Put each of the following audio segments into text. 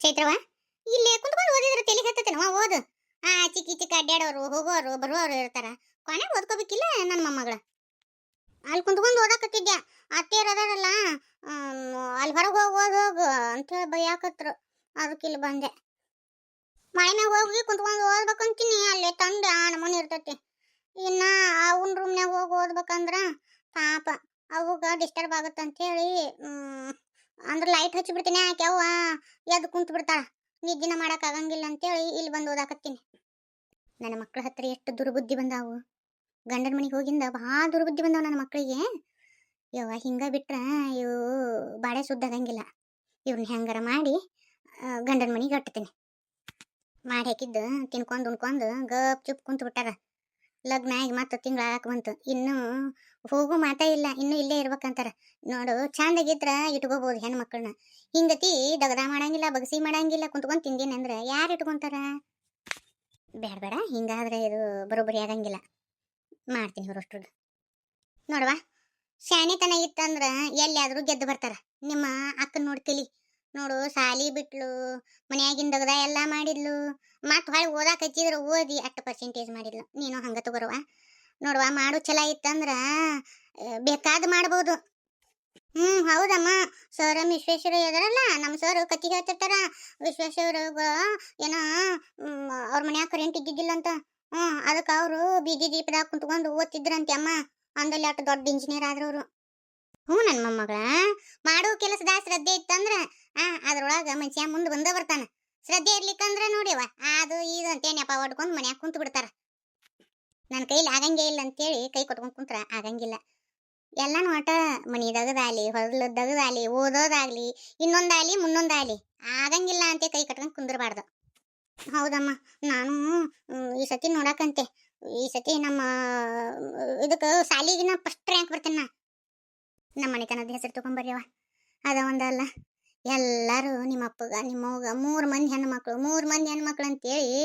ಚೈತ್ರವ ಇಲ್ಲೇ ಕುಂತ್ಕೊಂಡು ಓದಿದ್ರೆ ತಲೆ ಹತ್ತತೇನವ ಓದು. ಚಿಕ್ಕ ಚಿಕ್ಕ ಅಡ್ಡಾಡೋರು ಹೋಗೋರು ಬರೋರು ಇರ್ತಾರ, ಕೊನೆಗೆ ಓದ್ಕೋಬೇಕಿಲ್ಲ ನನ್ನ ಮೊಮ್ಮಗಳ. ಅಲ್ಲಿ ಕುಂತ್ಕೊಂಡು ಓದಾಕತ್ತಿದ್ದೆ, ಅತ್ತೆಯರು ಅದಾರಲ್ಲ ಅಲ್ಲಿ ಹೊರಗೆ ಹೋಗಿ ಓದ್ ಹೋಗು ಅಂತ ಹೇಳಿ ಬೈಯಾಕತ್ರು. ಅದಕ್ಕೆ ಇಲ್ಲಿ ಬಂದೆ. ಮಳೆ ಮ್ಯಾಗ ಹೋಗಿ ಕುಂತ್ಕೊಂಡು ಓದ್ಬೇಕಂತೀನಿ, ಅಲ್ಲೇ ತಂದೆ ನಮ್ಮನೆ ಇರ್ತೈತಿ. ಇನ್ನ ಅವನ ರೂಮ್ನಾಗ ಹೋಗಿ ಓದ್ಬೇಕಂದ್ರ ಪಾಪ ಅವಾಗ ಡಿಸ್ಟರ್ಬ್ ಆಗುತ್ತಂತೇಳಿ ಅಂದ್ರೆ ಲೈಟ್ ಹಚ್ಚಿಬಿಡ್ತೀನಿ. ಯಾಕ್ಯಾವ ಎದ್ದು ಕುಂತು ಬಿಡ್ತಾಳ, ನಿದ್ದಿನ ಆಗಂಗಿಲ್ಲ ಅಂತೇಳಿ ಇಲ್ಲಿ ಬಂದು ಓದಾಕತ್ತೀನಿ. ನನ್ನ ಮಕ್ಳ ಹತ್ರ ಎಷ್ಟು ದುರ್ಬುದ್ಧಿ ಬಂದಾವು. ಗಂಡನ ಮನೆಗೆ ಹೋಗಿಂದ ಭಾಳ ದುರ್ಬುದ್ಧಿ ಬಂದಾವ ನನ್ನ ಮಕ್ಕಳಿಗೆ. ಯವ್ವ ಹಿಂಗ ಬಿಟ್ರ ಇವು ಬಾಳೆ ಸುದ್ದಾಗಂಗಿಲ್ಲ. ಇವ್ರನ್ನ ಹೆಂಗಾರ ಮಾಡಿ ಗಂಡನ ಮನೆಗೆ ಕಟ್ತೀನಿ. ಮಾಡಿ ಹಾಕಿದ್ದು ತಿನ್ಕೊಂಡು ಉಣ್ಕೊಂಡು ಗಪ್ ಚುಪ್ ಕುಂತು ಬಿಟ್ಟಾರ. ಲಗ್ನ ಆಗಿ ಮತ್ತೆ ತಿಂಗಳ ಬಂತು, ಇನ್ನೂ ಹೋಗೋ ಮಾತಾ ಇಲ್ಲ, ಇನ್ನೂ ಇಲ್ಲೇ ಇರ್ಬೇಕಂತಾರ. ನೋಡು ಚಂದಾಗಿದ್ರ ಇಟ್ಕೋಬಹುದು ಹೆಣ್ಣು ಮಕ್ಕಳನ್ನ. ಹಿಂಗತಿ ದಗದ ಮಾಡಂಗಿಲ್ಲ, ಬಗಸಿ ಮಾಡಂಗಿಲ್ಲ, ಕುಂತ್ಕೊಂಡು ತಿಂದೇನೆ ಅಂದ್ರೆ ಯಾರು ಇಟ್ಕೊಂತಾರ? ಬೇಡ ಬೇಡ, ಹಿಂಗಾದ್ರೆ ಇದು ಬರೋಬ್ಬರಿ ಆಗಂಗಿಲ್ಲ. ಮಾಡ್ತೀನಿ ಹೊರಷ್ಟು. ನೋಡವಾ ಶಾಣೆತನ ಇತ್ತಂದ್ರ ಎಲ್ಲಿಯಾದ್ರೂ ಗೆದ್ದು ಬರ್ತಾರ. ನಿಮ್ಮ ಅಕ್ಕನ ನೋಡಿ ಕಲಿ. ನೋಡು ಸಾಲಿ ಬಿಟ್ಲು, ಮನ್ಯಾಗಿನ ದಗದ ಎಲ್ಲ ಮಾಡಿದ್ಲು, ಮತ್ತೆ ಹೊಳೆ ಓದಾಕ ಹಚ್ಚಿದ್ರು ಓದಿ ಅಷ್ಟು ಪರ್ಸೆಂಟೇಜ್ ಮಾಡಿದ್ಲು. ನೀನು ಹಂಗ ತಗೋರವ. ನೋಡುವ ಮಾಡು ಚಲ ಇತ್ತಂದ್ರ ಬೇಕಾದ ಮಾಡ್ಬೋದು. ಹೌದಮ್ಮ. ಸರ್ ವಿಶ್ವೇಶ್ವರಯ್ಯ ಇದಾರಲ್ಲ, ನಮ್ಮ ಸರ್ ಕತ್ತಿ ಹೇಳ್ತಿರ್ತಾರ. ವಿಶ್ವೇಶ್ವರಯ್ಯ ಏನೋ ಅವ್ರ ಮನ್ಯಾಗ ಕರೆಂಟ್ ಇದ್ದಿದ್ದಿಲ್ಲ ಅಂತ, ಅದಕ್ಕೆ ಅವರು ಬೀದಿ ದೀಪದಾಗ ಕುಂತ್ಕೊಂಡು ಓದ್ತಿದ್ರಂತೆ ಅಮ್ಮ. ಅಂದಲ್ಲಿ ಅಷ್ಟು ದೊಡ್ಡ ಇಂಜಿನಿಯರ್ ಆದ್ರವ್ರು. ನನ್ನ ಮೊಮ್ಮಗಳ ಮಾಡೋ ಕೆಲಸದ ಶ್ರದ್ಧೆ ಇತ್ತಂದ್ರ ಅದ್ರೊಳಗ ಮನುಷ್ಯ ಮುಂದೆ ಬಂದ ಬರ್ತಾನ. ಶ್ರದ್ಧೆ ಇರ್ಲಿಕ್ಕಂದ್ರ ನೋಡಿವ ಅದು ಇದು ಅಂತ ನೆಪ ಹೊಡ್ಕೊಂಡು ಮನ್ಯಾಗ ಕುಂತು ಬಿಡ್ತಾರ. ನನ್ನ ಕೈಲಿ ಆಗಂಗೇ ಇಲ್ಲ ಅಂತೇಳಿ ಕೈ ಕೊಟ್ಕೊಂಡ್ ಕುಂತ್ರ ಆಗಂಗಿಲ್ಲ. ಎಲ್ಲಾನು ಆಟ ಮನಿದಗದಾಲಿ, ಹೊಲದಗದಾಲಿ, ಓದೋದಾಗ್ಲಿ, ಇನ್ನೊಂದಾಗ್ಲಿ ಮುನ್ನೊಂದಾಗ್ಲಿ ಆಗಂಗಿಲ್ಲ ಅಂತ ಕೈ ಕಟ್ಕೊಂಡ್ ಕುಂದ್ರಬಾರ್ದು. ಹೌದಮ್ಮ. ನಾನು ಈ ಸತಿ ನೋಡಕಂತೆ, ಈ ಸತಿ ನಮ್ಮ ಇದಕ್ಕೆ ಸಾಲಿಗಿನ ಫಸ್ಟ್ ರ್ಯಾಂಕ್ ಬರ್ತೇನೆ. ನಮ್ಮ ಮನೆತನದ ಹೆಸರು ತಗೊಂಬರ್ಯವ. ಅದ ಒಂದಲ್ಲ, ಎಲ್ಲರೂ ನಿಮ್ಮ ಅಪ್ಪಗ ನಿಮ್ಮವ್ಗ 3 ಮಂದಿ ಹೆಣ್ಮಕ್ಳು ಅಂತೇಳಿ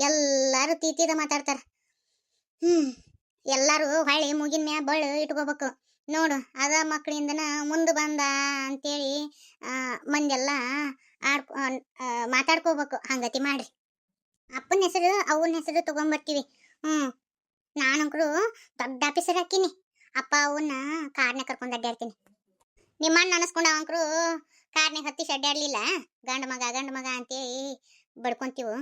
ಎಲ್ಲಾರು ತೀತಿದ ಮಾತಾಡ್ತಾರ. ಎಲ್ಲಾರು ಹೊಳ್ಳಿ ಮುಗಿನ ಮ್ಯಾ ಬಳ್ಳು ಇಟ್ಕೋಬೇಕು. ನೋಡು ಅದ ಮಕ್ಕಳಿಂದನ ಮುಂದೆ ಬಂದ ಅಂತೇಳಿ ಮಂದೆಲ್ಲ ಮಾತಾಡ್ಕೋಬೇಕು. ಹಂಗತಿ ಮಾಡ್ರಿ. ಅಪ್ಪನ ಹೆಸರು ಅವನ ಹೆಸರು ತಗೊಂಬರ್ತೀವಿ. ನಾನಂಕರು ದೊಡ್ಡ ಆಫೀಸರ್ ಹಾಕಿನಿ. ಅಪ್ಪ ಅವನ್ನ ಕಾರ್ನ ಕರ್ಕೊಂಡು ಅಡ್ಡಾಡ್ತೀನಿ. ನಿಮ್ಮ ಅಣ್ಣ ಅನಸ್ಕೊಂಡ ಅವಂಕರು ಕಾರ್ನಾಗ ಹತ್ತಿಸಿ ಅಡ್ಡಾಡ್ಲಿಲ್ಲ. ಗಂಡ ಮಗ ಅಂತೇಳಿ ಬಡ್ಕೊಂತೀವು.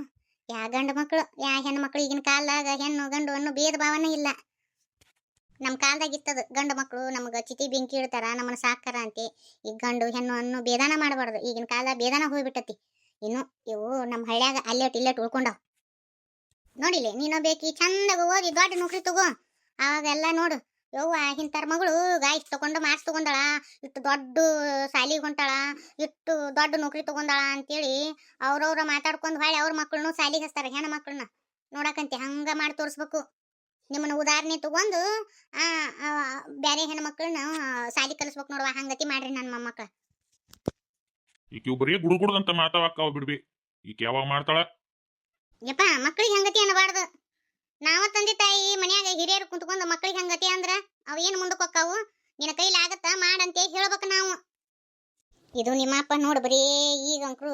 ಗಂಡು ಮಕ್ಕಳು ಹೆಣ್ಣು ಮಕ್ಕಳು ಈಗಿನ ಕಾಲದಾಗ ಹೆಣ್ಣು ಗಂಡು ಅನ್ನೋ ಭೇದ ಭಾವನೆ ಇಲ್ಲ. ನಮ್ಮ ಕಾಲದಾಗ ಇತ್ತದು. ಗಂಡು ಮಕ್ಕಳು ನಮ್ಗೆ ಚಿತಿ ಬೆಂಕಿ ಇಡ್ತಾರ, ನಮ್ಮನ್ನ ಸಾಕಾರ ಅಂತೆ. ಈಗ ಗಂಡು ಹೆಣ್ಣು ಅನ್ನೋ ಭೇದಾನ ಮಾಡಬಾರ್ದು. ಈಗಿನ ಕಾಲದಾಗ ಭೇದಾನ ಹೋಗ್ಬಿಟ್ಟತಿ. ಇನ್ನು ಇವು ನಮ್ಮ ಹಳ್ಳ್ಯಾಗ ಅಲ್ಲೇಟ್ ಉಳ್ಕೊಂಡವ್. ನೋಡಿಲಿ ನೀನು ಬೇಕಿ ಚಂದಾಗ ಓದಿ ದೊಡ್ಡ ನೌಕರಿ ತಗೋ. ಅವಾಗೆಲ್ಲ ನೋಡು ಯವ್ವ ಇಂಥರ ಮಗಳು ಇಷ್ಟು ತಗೊಂಡು ಮಾರ್ಕ್ಸ್ ತಗೊಂಡಾಳ, ಇಷ್ಟು ದೊಡ್ಡ ಸಾಲಿಗೆ ಹೊಂಟಾಳ, ಇಷ್ಟು ದೊಡ್ಡ ನೌಕರಿ ತಗೊಂಡಾಳ ಅಂತೇಳಿ ಅವ್ರವ್ರ ಮಾತಾಡ್ಕೊಂಡು ಹೊಳ್ಳಿ ಅವ್ರ ಮಕ್ಕಳನ್ನು ಸಾಲಿಗೆ ಹಚ್ತಾರ. ಹೆಣ್ಣು ಮಕ್ಕಳನ್ನ ನೋಡಕಂತೆ ಹಂಗ ಮಾಡಿ ತೋರಿಸ್ಬೇಕು. ನಿಮ್ಮನ್ನ ಉದಾಹರಣೆ ತಗೊಂಡು ಬೇರೆ ಹೆಣ್ಣು ಮಕ್ಕಳನ್ನ ಸಾಲಿ ಕಲಿಸ್ಬೇಕು. ನೋಡುವ ಹಂಗತಿ ಮಾಡ್ರಿ ನನ್ನ ಮೊಮ್ಮಕ್ಕಳ. ಈಗ ಬರೀ ಗುಡುಗುಡ್ದಂತ ಮಾತಾಡಕ್ಕಾವ ಬಿಡ್ಬಿ. ಈಗ ಯಾವಾಗ ಮಾಡ್ತಾಳ ಯಪ್ಪ ಮಕ್ಕಳಿಗೆ ಹಂಗತಿ ಅನ್ನಬಾರ್ದು. ನಾವ ತಂದೆ ತಾಯಿ ಮನ್ಯಾಗ ಹಿರಿಯರು ಕುಂತ್ಕೊಂಡು ಮಕ್ಕಳಿಗೆ ಹಂಗತಿ ಅಂದ್ರ ಅವ ಏನ್ ಮುಂದಕ್ಕೆ ಹೊಕ್ಕಾವು? ನಿನ್ನ ಕೈಲಿ ಆಗತ್ತ ಮಾಡಂತೆ ಹೇಳ್ಬೇಕು ನಾವು. ಇದು ನಿಮ್ಮ ಅಪ್ಪ ನೋಡು ಬರೀ ಈಗ ಅಂಕರು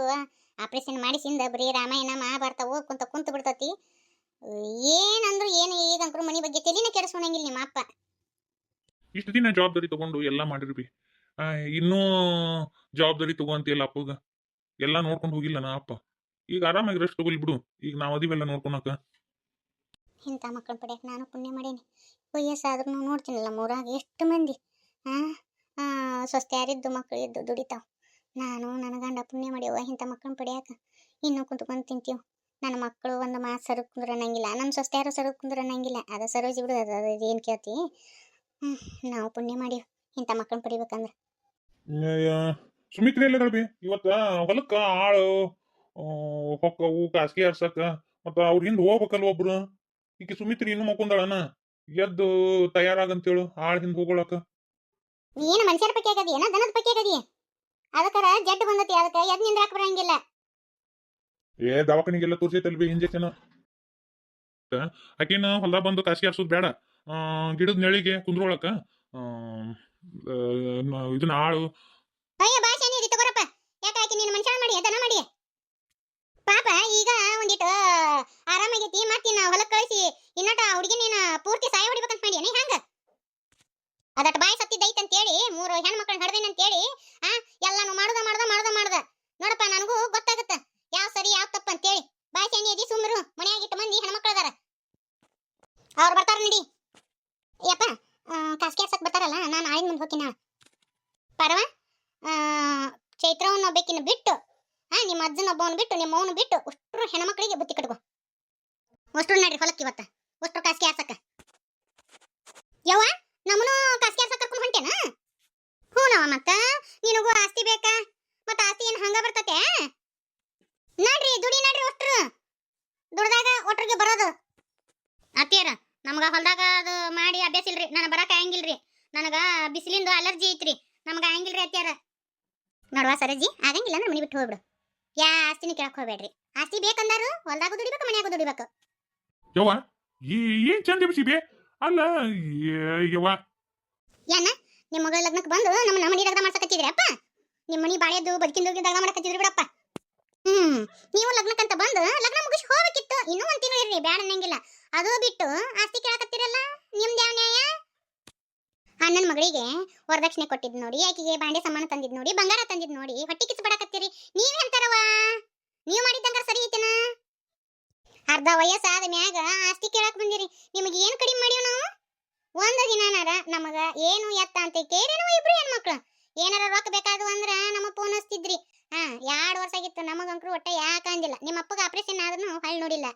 ಆಪರೇಷನ್ ಮಾಡಿಸಿಂದ ಬರೀ ರಾಮಾಯಣ ಮಹಾಭಾರತ ಓದ್ಕೊಂತ ಕುಂತು ಬಿಡ್ತತಿ. ಏನಂದ್ರು ಏನು ಈಗ ಅಂಕರು ಮನಿ ಬಗ್ಗೆ ತಲೆನ ಕೆಡಿಸ್ಕೊಳಂಗಿಲ್ಲ ನಿಮ್ಮ ಅಪ್ಪ. ಇಷ್ಟು ದಿನ ಜವಾಬ್ದಾರಿ ತಗೊಂಡು ಎಲ್ಲಾ ಮಾಡಿರ್ಬಿ, ಇನ್ನೂ ಜವಾಬ್ದಾರಿ ತಗೋಂತಿಲ್ಲ ಅಪ್ಪಗ. ಎಲ್ಲಾ ನೋಡ್ಕೊಂಡು ಹೋಗಿಲ್ಲ ನಾ ಅಪ್ಪ. ಈಗ ಆರಾಮಾಗಿ ರೆಸ್ಟ್ ತಗೊಲಿ ಬಿಡು. ಈಗ ನಾವ್ ಅದಿವೆಲ್ಲ ನೋಡ್ಕೊಳಕ. ಇಂಥ ಮಕ್ಕಳ ಪಡ್ಯಾಕ ನಾನು ಪುಣ್ಯ ಮಾಡೇನಿ. ವಯಸ್ಸಾದ್ರೂ ನೋಡ್ತೀನಲ್ಲ ಮೂರಾಗ ಎಷ್ಟು ಮಂದಿ ಸ್ವಸ್ತ್ಯಾರಿದ್ದು ಮಕ್ಕಳು ಇದ್ದು ದುಡಿತಾವ. ನಾನು ನನ್ನ ಗಂಡ ಪುಣ್ಯ ಮಾಡ್ಯವ ಇಂಥ ಮಕ್ಕಳನ್ನ ಪಡ್ಯಾಕ. ಇನ್ನೂ ಕುಂತ್ಕೊಂಡು ತಿಂತೀವಿ. ನನ್ನ ಮಕ್ಕಳು ಒಂದು ಮಾತು ಸರಕ್ ಕುಂದ್ರ ಅನ್ನಂಗಿಲ್ಲ, ನಮ್ಮ ಸ್ವಸ್ತ್ಯಾರು ಸರಕ್ ಕುಂದ್ರ ಅನ್ನಂಗಿಲ್ಲ. ಅದ ಸರೋಜಿ ಬಿಡು, ಅದು ಏನು ಕೇಳ್ತಿ. ನಾವು ಪುಣ್ಯ ಮಾಡೀವಿ ಇಂಥ ಮಕ್ಕಳನ್ನ ಪಡಿಬೇಕಂದ್ರೆ. ಸುಮಿತ್ರೆ ಎಲ್ಲ ಬಿ ಇವತ್ತ ಹೊಲಕ್ಕ ಆಳು ಹೊಕ್ಕವು ಕಾಸಿಗೆ ಹರ್ಸಕ ಮತ್ತ ಅವ್ರ ಹಿಂದ್ ಹೋಗ್ಬೇಕಲ್ಲ ಒಬ್ರು. ಈಗ ಸುಮಿತ್ರಿ ಇನ್ನು ಮಕ್ಕೊಂದಾಳನ, ಎದ್ದು ತಯಾರಾಗಂತೇಳು ಆಳ್ ಹಿಂದ್ ಹೋಗೋಳಕ. ಏನು ಮನುಷ್ಯರ ಪಕ್ಕೆ ಆಗದಿ ಏನ ದನದ ಪಕ್ಕೆ ಆಗದಿ? ಅದಕ್ಕರ ಜಡ್ ಬಂದತಿ, ಅದಕ್ಕೆ ಎದ್ ನಿಂದ್ರಾಕ ಬರಂಗಿಲ್ಲ. ದವಾಖಾನಿಗೆಲ್ಲ ತೋರ್ಸೈತಲ್ವಿ ಇಂಜೆಕ್ಷನ್. ಆಕಿನ ಹೊಲ ಬಂದು ಕಾಸಿಗೆ ಹರ್ಸೋದ್ ಬೇಡ. ಗಿಡದ ನೆಳಿಗೆ ಕುಂದ್ರೋಳಕ ಇದನ್ನ ಆಳು. ಅಯ್ಯ ಭಾಷೆ ನೀಡಿ ತಗೋರಪ್ಪ. ಯಾಕೆ ಆಕಿ ನೀನು ಮನುಷ್ಯ ಮಾಡಿ ದನ ಮಾಡಿ ಒಂದಿಟ್ಟು ಆರಾಮಾಗೈತಿ ಮತ್ತಿನ್ನ ಹೊಲಕ್ಕೆ ಕಳಿಸಿ ಇನ್ನಟ ಹುಡುಗಿ ನೀನು ಪೂರ್ತಿ ಸಾಯ ಹೊಡಿಬೇಕಂತ ಮಾಡಿ ನೀ ಹಂಗ ಅದಟ ಬಾಯಿ ಸತ್ತಿದ್ದೈತೆ ಅಂತೇಳಿ 3 ಹೆಣ್ಮಕ್ಳನ್ನ ಹಡ್ದೇನೆ ಅಂತೇಳಿ ಎಲ್ಲಾನು ಮಾಡ್ದ ನೋಡಪ್ಪ ನನಗೂ ಗೊತ್ತಾಗತ್ತ ಯಾವ ಸರಿ ಯಾವ ತಪ್ಪ ಅಂತೇಳಿ ಬಾಯಿ ಸೆಣ್ಣಿ ಅದಿ ಸುಮ್ಮರು ಮನೆಯಾಗಿಟ್ಟು ಮಂದಿ ಹೆಣ್ಮಕ್ಳದಾರ ಅವ್ರು ಬರ್ತಾರ ನಡಿ ಯಪ್ಪ ಕಾಸ್ಕೆ ಹರ್ಸಕ್ ಬರ್ತಾರಲ್ಲ ನಾನು ಆಳಿನ ಮುಂದೆ ಹೋಗ್ತೀನಿ ಪರವ ಚೈತ್ರವನ್ನ ಒಬ್ಬಕಿನ ಬಿಟ್ಟು ನಿಮ್ಮ ಅಜ್ಜನ ಒಬ್ಬವನ್ನ ಬಿಟ್ಟು ನಿಮ್ಮ ಅವನು ಬಿಟ್ಟು ಅಷ್ಟ್ರು ಹೆಣ್ಮಕ್ಳಿಗೆ ಬುತ್ತಿ ಕಟ್ಕೋ ಅಷ್ಟ್ರು ನಡ್ರಿ ಹೊಲಕ್ಕೆ ಇವತ್ತ ಅಷ್ಟ್ರು ಕಾಸ್ಕೆ ಹರ್ಸಕ್ಕ ಯವ್ವ ನಮ್ಮನು ಕಾಸ್ಕೆ ಹರ್ಸಕ್ ಕರ್ಕೊಂಡು ಹೊಂಟೇನ ಹೂನವ ಮತ್ತ ನಿನಗೂ ಆಸ್ತಿ ಬೇಕಾ ಮತ್ತ ಆಸ್ತಿ ಏನ್ ಹಂಗ ಬರ್ತತೆ ನಡ್ರಿ ಅಷ್ಟ್ರು ದುಡ್ದಾಗ ಒಟ್ರಿಗೆ ಬರೋದು ಅತ್ತಿಯರ ನಮಗ ಹೊಲದಾಗ ಅದು ಮಾಡಿ ಅಭ್ಯಾಸ ಇಲ್ರಿ ನನಗೆ ಬರಕ ಆಗಂಗಿಲ್ರಿ ನನಗ ಬಿಸಿಲಿಂದ ಅಲರ್ಜಿ ಐತ್ರಿ ನಮಗ ಆಗಂಗಿಲ್ರಿ ಅತ್ತಿಯರ ನೋಡುವ ಸರಜಿ ಆಗಂಗಿಲ್ಲ ಅಂದ್ರೆ ಮನಿ ಬಿಟ್ಟು ಹೋಗ್ಬಿಡು ಯಾ ಆಸ್ತಿನ ಕೇಳಕ್ ಹೋಗ್ಬೇಡ್ರಿ ಆಸ್ತಿ ಬೇಕಂದಾರು ಹೊಲದಾಗ ದುಡಿಬೇಕು ಮನ್ಯಾಗ ದುಡಿಬೇಕು ಯವ್ವ ಏನ್ ಚಂದ ಬಿಸಿಬೆ ಅಲ್ಲ ಯವ್ವ ಯಾನ ನಿಮ್ಮ ಮಗಳ ಲಗ್ನಕ್ಕೆ ಬಂದು ನಮ್ಮ ಮನಿ ದಗ್ದ ಮಾಡ್ಸಕತ್ತಿದ್ರಿ ಅಪ್ಪ ನಿಮ್ಮ ಮನಿ ಬಾಳೆದು ಬದುಕಿಂದು ದಗ್ದ ಮಾಡಕತ್ತಿದ್ರಿ ಬಿಡಪ್ಪ ನೀವು ಲಗ್ನಕ್ಕಂತ ಬಂದು ಲಗ್ನ ಮುಗಿಸಿ ಹೋಗ್ಬೇಕಿತ್ತು ಇನ್ನೂ 1 ತಿಂಗಳು ಇರ್ರಿ ಬ್ಯಾಡ ಅನ್ನಂಗಿಲ್ಲ ಅದು ಬಿಟ್ಟು ಆಸ್ತಿ ಕೇಳಕತ್ತಿರಲ್ಲ ನಿಮ್ದು ಯಾವ ನ್ಯಾಯ ಅಣ್ಣನ ಮಗಳಿಗೆ ವರದಕ್ಷಿಣೆ ಕೊಟ್ಟಿದ್ ನೋಡಿ ಆಕಿಗೆ ಬಾಂಡೆ ಸಾಮಾನು ತಂದಿದ್ ನೋಡಿ ಬಂಗಾರ ತಂದಿದ್ ನೋಡಿ ಹೊಟ್ಟಿ ಕಿಚ್ಚು ಬಡಕತ್ತೀರಿ ನೀವೇಂತಾರವ ನೀವು ಮಾಡಿದ್ದಂಗ ಸರಿ ಐತೆನ ಅರ್ಧ ವಯಸ್ಸಾದ ಮ್ಯಾಗ ಆಸ್ತಿ ಕೇಳಕ್ ಬಂದಿರಿ ನಿಮಗೆ ಏನು ಕಡಿಮೆ ಮಾಡಿವ್ ನಾವು ಒಂದು ದಿನಾನಾರ ನಮಗ ಏನು ಎತ್ತ ಅಂತ ಕೇರೇನೋ ಇಬ್ರು ಹೆಣ್ಮಕ್ಳು ಏನಾರ ರೊಕ್ಕ ಬೇಕಾದು ಅಂದ್ರ ನಮ್ಮ ಫೋನ್ ಹಚ್ತಿದ್ರಿ 2 ವರ್ಷ ಆಗಿತ್ತು ನಮಗಂಕ್ರು ಒಟ್ಟ ಯಾಕಂದಿಲ್ಲ ನಿಮ್ಮ ಅಪ್ಪಗ ಆಪರೇಷನ್ ಆದ್ರೂ ಹೊಳ್ ನೋಡಿಲ್ಲ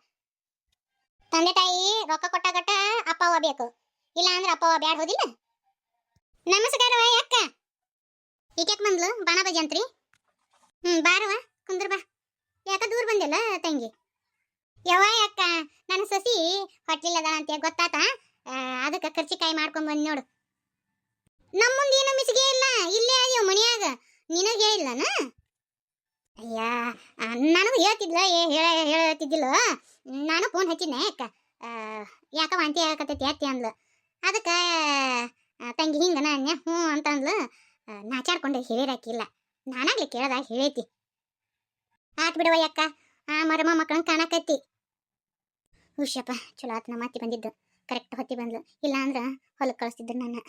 ತಂದೆ ತಾಯಿ ರೊಕ್ಕ ಕೊಟ್ಟಾಗಟ್ಟ ಅಪ್ಪವ ಬೇಕು ಇಲ್ಲ ಅಂದ್ರೆ ಅಪ್ಪವ ಬ್ಯಾಡ ಹೋದಿಲ್ಲ ನಮಸ್ಕಾರವ ಅಕ್ಕ ಈಕೆ ಬಂದ್ಲು ಬಾಣ ಬಜಿ ಅಂತ್ರಿ ಬಾರವ ಕುಂದ್ರ ಬಾ ಯಾಕ ದೂರ ಬಂದಿಲ್ಲ ತಂಗಿ ಯವ್ವ ಅಕ್ಕ ನನ್ನ ಸಸಿ ಹೊಟ್ಲಿಲ್ಲದ ಅಂತ ಗೊತ್ತಾತ ಅದಕ್ಕೆ ಕರ್ಚಿಕಾಯಿ ಮಾಡ್ಕೊಂಡ್ ಬಂದ್ ನೋಡು ನಮ್ಮ ಮುಂದೆ ಏನು ಮಿಸಿಗೆ ಇಲ್ಲ ಇಲ್ಲೇ ಅದೀವ ಮನ್ಯಾಗ ನಿನಗೆ ಹೇಳಿಲ್ಲನ ಅಯ್ಯ ನನಗೂ ಹೇಳ್ತಿದ್ಲ ಹೇಳ್ತಿದ್ದಿಲ್ಲ ನಾನು ಫೋನ್ ಹಚ್ಚಿದ್ನೆ ಅಕ್ಕ ಯಾಕ ವಾಂತಿ ಆಗಕತ್ತೈತಿ ಅತ್ತಿ ಅಂದ್ಲು ಅದಕ್ಕೆ ತಂಗಿ ಹಿಂಗ ನಾನ್ಯ ಹ್ಞೂ ಅಂತಂದ್ಲು ನಾಚಾಡ್ಕೊಂಡು ಹೇಳಿರಾಕಿಲ್ಲ ನಾನಾಗ್ಲಿ ಕೇಳ್ದಾಗ ಹೇಳೈತಿ ಆತ್ ಬಿಡವ ಅಕ್ಕ ಮರಮ ಮಕ್ಕಳನ್ನ ಕಾಣಕತ್ತಿ ಹುಷಪ್ಪ ಚಲೋ ಆತ್ ನಮ್ಮ ಅತ್ತಿ ಬಂದಿದ್ದು ಕರೆಕ್ಟ್ ಹೊತ್ತಿ ಬಂದ್ಲು ಇಲ್ಲ ಅಂದ್ರ ಹೊಲಕ್ಕೆ ಕಳಿಸ್ತಿದ್ರು ನನ್ನ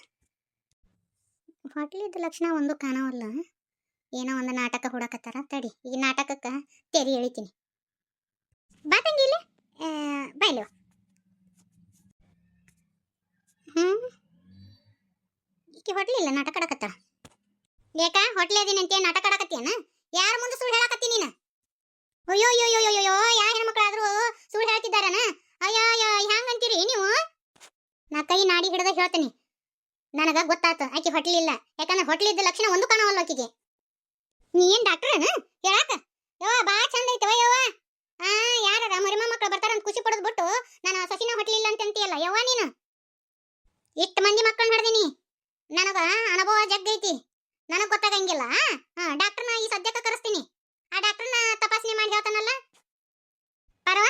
ಹೊಟ್ಲಿದ್ದ ಲಕ್ಷಣ ಒಂದು ಕಾಣವಲ್ಲ ಏನೋ ಒಂದು ನಾಟಕ ಹುಡಕತ್ತಾರ ತಡಿ ಈ ನಾಟಕಕ್ಕೆ ತೆರಿ ಎಳಿತೀನಿ ಬಾ ತಂಗಿ ಇಲ್ಲಿ ಬಾಯ್ಲು ಈಕೆ ಹೊಟ್ಲಿಲ್ಲ ನಾಟಕ ಆಡಕತ್ತಾಳ ಯಾಕ ಹೊಟ್ಲಿ ಅದಿನಂತೆ ನಾಟಕ ಆಡಕತ್ತೀಯನ ಯಾರ ಮುಂದೆ ಸುಳ್ಳು ಹೇಳಕತ್ತಿ ನೀನು ಅಯ್ಯೋ ಅಯ್ಯೋ ಅಯ್ಯೋ ಅಯ್ಯೋ ಯಾ ಹೆಣ್ಮಕ್ಳಾದ್ರೂ ಸುಳ್ಳು ಹೇಳ್ತಿದ್ದಾರನ ಅಯ್ಯೋ ಅಯ್ಯೋ ಹ್ಯಾಂಗಂತೀರಿ ನೀವು ನಾ ಕೈ ನಾಡಿ ಹಿಡ್ದ ಹೇಳ್ತೀನಿ ನನಗ ಗೊತ್ತಾತ ಆಕೆ ಹೊಟ್ಲಿಲ್ಲ ಯಾಕಂದ್ರೆ ಹೊಟ್ಲಿದ್ದ ಲಕ್ಷಣ ಒಂದು ಕಾಣವಲ್ಲ ಆಕಿಗೆ ನೀ ಏನ್ ಡಾಕ್ಟರ್ನ ಹೇಳಾಕ ಯವ್ವ ಬಾ ಚಂದ ಐತವ ಯವ್ವ ಯಾರ ಮರಿಮ ಮಕ್ಕಳು ಬರ್ತಾರಂತ ಖುಷಿ ಪಡೋದ್ ಬಿಟ್ಟು ನಾನು ಸಸಿನ ಹೊಟ್ಲಿಲ್ಲ ಅಂತ ಅಂತೀಯಲ್ಲ ಯವ್ವ ನೀನು ಇಷ್ಟು ಮಂದಿ ಮಕ್ಕಳನ್ನ ಹಿಡ್ದೀನಿ ನನಗ ಅನುಭವ ಜಗ್ಗೈತಿ ನನಗ್ ಗೊತ್ತಾಗಂಗಿಲ್ಲ ಡಾಕ್ಟರ್ನ ಈ ಸದ್ಯಕ್ಕೆ ಕರೆಸ್ತೀನಿ ಆ ಡಾಕ್ಟರ್ನ ತಪಾಸಣೆ ಮಾಡಿ ಹೇಳ್ತಾನಲ್ಲ ಪರವ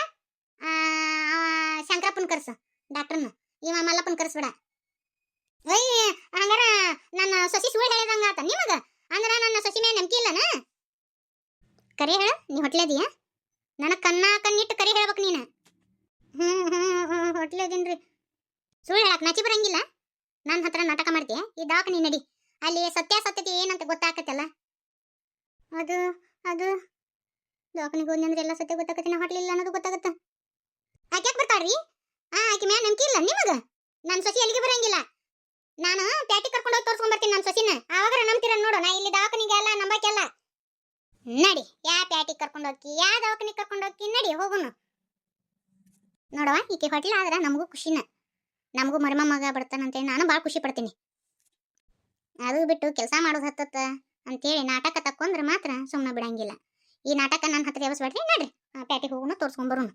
ಶಂಕರಪ್ಪನ ಕರ್ಸು ಡಾಕ್ಟರ್ನ ಇವ ಮಲ್ಲಪ್ಪನ ಕರ್ಸ್ಬೇಡ ಅಯ್ಯ ಹಂಗಾರ ನನ್ನ ಸಸಿ ಸುಳ್ಳು ಹೇಳಿದಂಗ ಆತ ನಿಮಗ ಅಂದ್ರ ನನ್ನ ಸಸಿ ಮೇಲೆ ನಂಬಿಕೆ ಇಲ್ಲನ ಕರೆ ಹೇಳ ನೀ ಹೊಟ್ಲೇದಿಯ ನನಗೆ ಕಣ್ಣಿಟ್ಟು ಕರೆ ಹೇಳ್ಬೇಕು ನೀನು ಹೊಟ್ಲೇದಿನ್ರಿ ಸುಳ್ಳು ಹೇಳಕ್ ನಾಚಿ ಬರಂಗಿಲ್ಲ ನನ್ನ ಹತ್ರ ನಾಟಕ ಮಾಡ್ತೀಯ ಈ ದವಾಖಾನೆ ನಡಿ ಅಲ್ಲಿ ಸತ್ಯಾಸತ್ಯತೆ ಏನಂತ ಗೊತ್ತಾಕತ್ತಲ್ಲ ಅದು ಅದು ದವಾಖಾನೆಗೆ ಹೋದ್ನಿ ಅಂದ್ರೆ ಎಲ್ಲ ಸತ್ಯ ಗೊತ್ತಾಕತ್ತೆ ನಾ ಹೊಟ್ಲಿಲ್ಲ ಅನ್ನೋದು ಗೊತ್ತಾಗತ್ತ ಆಕೆ ಯಾಕೆ ಬರ್ತಾಳ್ರಿ ಆಕೆ ಮ್ಯಾಲ ನಂಬಿಕೆ ಇಲ್ಲ ನಿಮಗ ನನ್ನ ಸಸಿ ಎಲ್ಲಿಗೆ ಬರಂಗಿಲ್ಲ ನಾನು ಪ್ಯಾಟಿ ಕರ್ಕೊಂಡು ಹೋಗಿ ತೋರ್ಸ್ಕೊಂಡ್ ಬರ್ತೀನಿ ನನ್ನ ಸಸಿನ ಆವಾಗ ನಂಬ್ತೀರ ನೋಡು ನಾ ಇಲ್ಲಿ ದವಾಖಾನಿಗೆ ಎಲ್ಲ ನಂಬಕ್ಕೆಲ್ಲ ನಡಿ ಯಾ ಪ್ಯಾಟಿ ಕರ್ಕೊಂಡು ಹೋಗಿ ಯಾ ದವಾಖಾನಿಗೆ ಕರ್ಕೊಂಡು ಹೋಗಿ ನಡಿ ಹೋಗುನು ನೋಡವ ಈಕೆ ಹೊಟ್ಲ ಆದ್ರೆ ನಮಗೂ ಖುಷಿನ ನಮಗೂ ಮರಿಮ ಮಗ ಬರ್ತಾನಂತೇಳಿ ನಾನು ಭಾಳ ಖುಷಿ ಪಡ್ತೀನಿ ಅದು ಬಿಟ್ಟು ಕೆಲಸ ಮಾಡೋದು ಹತ್ತತ್ತ ಅಂತೇಳಿ ನಾಟಕ ತಕ್ಕೊಂಡ್ರೆ ಮಾತ್ರ ಸುಮ್ಮನೆ ಬಿಡಂಗಿಲ್ಲ ಈ ನಾಟಕ ನನ್ನ ಹತ್ರ ಯಾವಸ್ಬೇಡ್ರಿ ನಡ್ರಿ ಪ್ಯಾಟಿಗೆ ಹೋಗೋಣ ತೋರ್ಸ್ಕೊಂಬರೋನು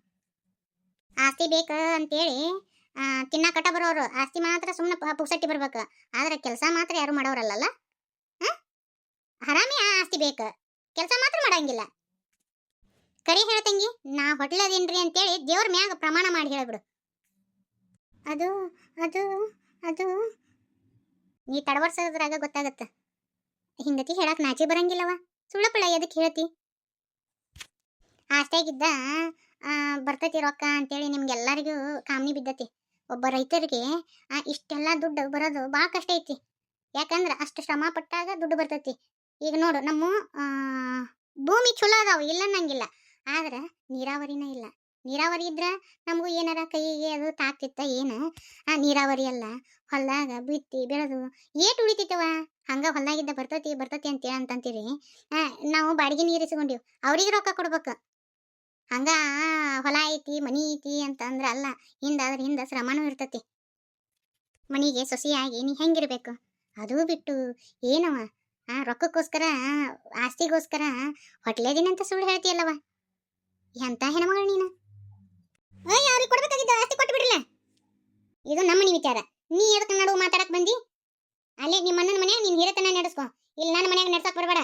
ಆಸ್ತಿ ಬೇಕು ಅಂತೇಳಿ ತಿನ್ನಕಟ ಬರೋರು ಆಸ್ತಿ ಮಾತ್ರ ಸುಮ್ಮನೆ ಪುಕ್ಸಟ್ಟಿ ಬರ್ಬೇಕು ಆದ್ರೆ ಕೆಲಸ ಮಾತ್ರ ಯಾರು ಮಾಡೋರಲ್ಲ ಹರಾಮಿ ಆಸ್ತಿ ಬೇಕು ಕೆಲಸ ಮಾತ್ರ ಮಾಡಂಗಿಲ್ಲ ಕರಿ ಹೇಳ್ತಂಗಿ ನಾ ಹೊಟ್ಲದೇನ್ರಿ ಅಂತೇಳಿ ದೇವ್ರ ಮ್ಯಾಗ ಪ್ರಮಾಣ ಮಾಡಿ ಹೇಳ್ಬಿಡು ಅದು ಅದು ಅದು ನೀ ತಡವರ್ಸೋದ್ರಾಗ ಗೊತ್ತಾಗತ್ತ ಹಿಂಗತಿ ಹೇಳಕ್ ನಾಚಿ ಬರಂಗಿಲ್ಲವ ಸುಳ್ಳಪಳ ಎದಕ್ಕೆ ಹೇಳ್ತಿ ಆಸ್ತಿಯಾಗಿದ್ದ ಬರ್ತೈತಿ ರೊಕ್ಕ ಅಂತೇಳಿ ನಿಮ್ಗೆಲ್ಲರಿಗೂ ಕಾಮನಿ ಬಿದ್ದತಿ. ಒಬ್ಬ ರೈತರಿಗೆ ಇಷ್ಟೆಲ್ಲ ದುಡ್ಡು ಬರೋದು ಭಾಳ ಕಷ್ಟ ಐತಿ. ಯಾಕಂದ್ರೆ ಅಷ್ಟು ಶ್ರಮ ಪಟ್ಟಾಗ ದುಡ್ಡು ಬರ್ತೈತಿ. ಈಗ ನೋಡು ನಮ್ಮ ಭೂಮಿ ಚಲೋ ಅದಾವ ಇಲ್ಲ ಅನ್ನಂಗಿಲ್ಲ, ಆದ್ರೆ ನೀರಾವರಿನ ಇಲ್ಲ. ನೀರಾವರಿ ಇದ್ರ ನಮಗೂ ಏನಾರ ಕೈಗೆ ಅದು ತಾಕ್ತಿತ್ತ ಏನು? ನೀರಾವರಿ ಅಲ್ಲ, ಹೊಲ್ದಾಗ ಬಿತ್ತಿ ಬೆಳೆದು ಏಟ್ ಉಳಿತೈತವ. ಹಂಗ ಹೊಲ್ದಾಗಿದ್ದ ಬರ್ತೈತಿ ಬರ್ತೈತಿ ಅಂತಂತೀರಿ. ನಾವು ಬಾಡಿಗೆ ನೀರು ಇಸ್ಕೊಂಡಿವ್, ಅವ್ರಿಗೆ ರೊಕ್ಕ ಕೊಡ್ಬೇಕು. ಹಂಗ ಹೊಲ ಐತಿ ಮನಿ ಐತಿ ಅಂತ ಅಂದ್ರ ಅಲ್ಲ, ಹಿಂದಾದ್ರ ಹಿಂದ ಶ್ರಮನೂ ಇರ್ತತಿ. ಮನಿಗೆ ಸೊಸೆಯಾಗಿ ನೀ ಹೆಂಗಿರ್ಬೇಕು? ಅದು ಬಿಟ್ಟು ಏನವ ರೊಕ್ಕಕ್ಕೋಸ್ಕರ ಆಸ್ತಿಗೋಸ್ಕರ ಹೊಟ್ಲೇದಿನಂತ ಸುಳ್ಳು ಹೇಳ್ತೀಯಲ್ಲವ. ಎಂತ ಹೆಣ್ಮಗಳು ನೀನು? ಅವ್ರಿಗೆ ಕೊಡ್ಬೇಕಾಗಿದ್ದ ಆಸ್ತಿ ಕೊಟ್ಟು ಬಿಡ್ರಲ್ಲ. ಇದು ನಮ್ಮನಿ ವಿಚಾರ, ನೀ ಎದಕ್ಕೆ ನಡುವು ಮಾತಾಡಕ್ ಬಂದಿ? ಅಲ್ಲೇ ನಿಮ್ಮ ಅಣ್ಣನ ಮನ್ಯಾಗ ನೀನ್ ಹಿರತನ ನಡೆಸ್ಕೊ, ಇಲ್ಲಿ ನನ್ನ ಮನ್ಯಾಗ ನಡ್ಸಕ್ ಬರಬೇಡ.